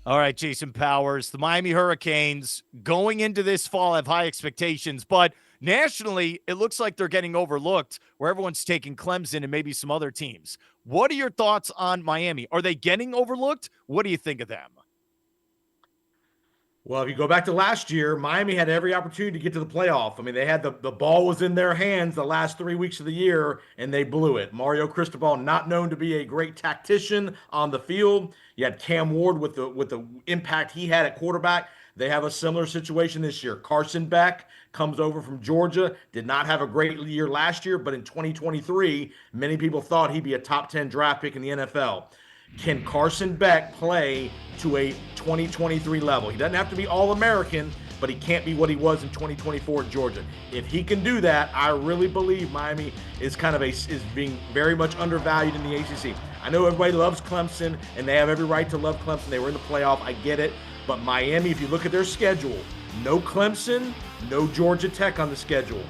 All right, Jason Powers, the Miami Hurricanes going into this fall have high expectations, but nationally, it looks like they're getting overlooked where everyone's taking Clemson and maybe some other teams. What are your thoughts on Miami? Are they getting overlooked? What do you think of them? Well, if you go back to last year, Miami had every opportunity to get to the playoff. I mean, they had the ball was in their hands the last 3 weeks of the year, and they blew it. Mario Cristobal, not known to be a great tactician on the field. You had Cam Ward with the impact he had at quarterback. They have a similar situation this year. Carson Beck comes over from Georgia, did not have a great year last year, but in 2023, many people thought he'd be a top 10 draft pick in the NFL. Can Carson Beck play to a 2023 level? He doesn't have to be All American, but he can't be what he was in 2024 at Georgia. If he can do that, I really believe Miami is being very much undervalued in the ACC. I know everybody loves Clemson, and they have every right to love Clemson. They were in the playoff. I get it. But Miami, if you look at their schedule, no Clemson, no Georgia Tech on the schedule.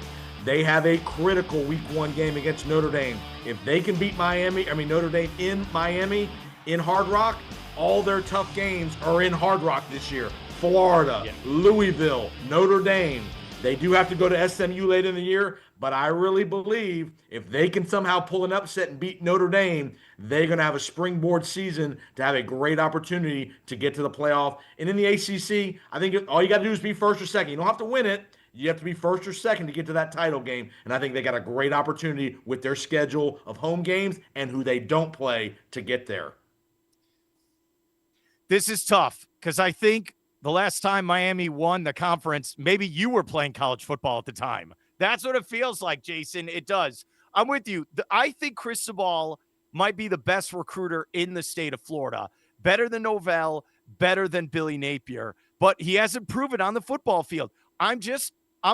They have a critical week 1 game against Notre Dame. If they can beat Notre Dame in Miami, in Hard Rock, all their tough games are in Hard Rock this year. Florida, yeah. Louisville, Notre Dame. They do have to go to SMU late in the year, but I really believe if they can somehow pull an upset and beat Notre Dame, they're going to have a springboard season to have a great opportunity to get to the playoff. And in the ACC, I think all you got to do is be first or second. You don't have to win it. You have to be first or second to get to that title game. And I think they got a great opportunity with their schedule of home games and who they don't play to get there. This is tough because I think the last time Miami won the conference, maybe you were playing college football at the time. That's what it feels like, Jason. It does. I'm with you. I think Cristobal might be the best recruiter in the state of Florida. Better than Novell, better than Billy Napier, but he hasn't proven on the football field. I'm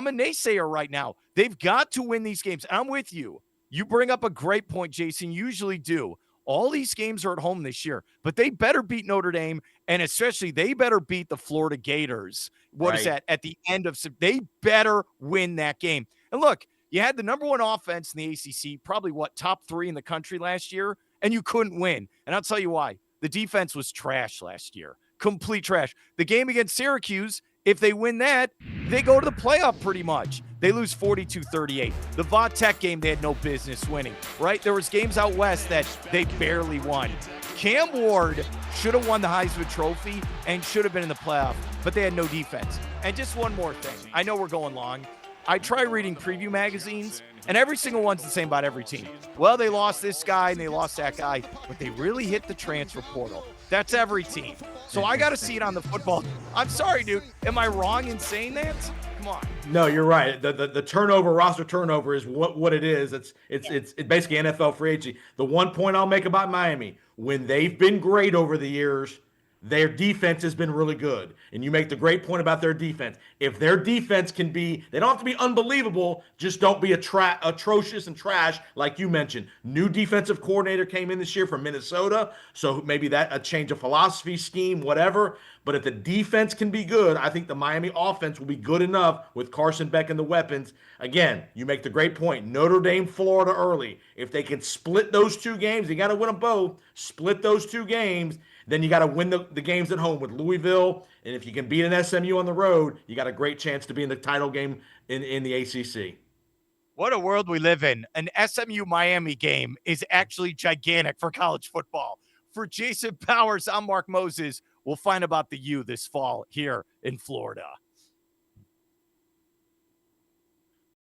a naysayer right now. They've got to win these games. I'm with you. You bring up a great point, Jason. You usually do. All these games are at home this year, but they better beat Notre Dame, and especially they better beat the Florida Gators. What is that? At the end of – they better win that game. And look, you had the number 1 offense in the ACC, probably top 3 in the country last year, and you couldn't win. And I'll tell you why. The defense was trash last year, complete trash. The game against Syracuse, if they win that, they go to the playoff pretty much. They lose 42-38. The Vaught Tech game, they had no business winning, right? There was games out west that they barely won. Cam Ward should have won the Heisman Trophy and should have been in the playoff, but they had no defense. And just one more thing. I know we're going long. I try reading preview magazines, and every single one's the same about every team. Well, they lost this guy and they lost that guy, but they really hit the transfer portal. That's every team. So I got to see it on the football. I'm sorry, dude. Am I wrong in saying that? Come on. No, you're right. The turnover, roster turnover is what it is. It's basically NFL free agency. The one point I'll make about Miami, when they've been great over the years, their defense has been really good. And you make the great point about their defense. If their defense can be, they don't have to be unbelievable, just don't be atrocious and trash like you mentioned. New defensive coordinator came in this year from Minnesota, so maybe that a change of philosophy, scheme, whatever. But if the defense can be good, I think the Miami offense will be good enough with Carson Beck and the weapons. Again, you make the great point. Notre Dame, Florida early. If they can split those 2 games, you got to win them both. Split those 2 games. Then you got to win the games at home with Louisville. And if you can beat an SMU on the road, you got a great chance to be in the title game in the ACC. What a world we live in. An SMU-Miami game is actually gigantic for college football. For Jason Powers, I'm Mark Moses. We'll find about the U this fall here in Florida.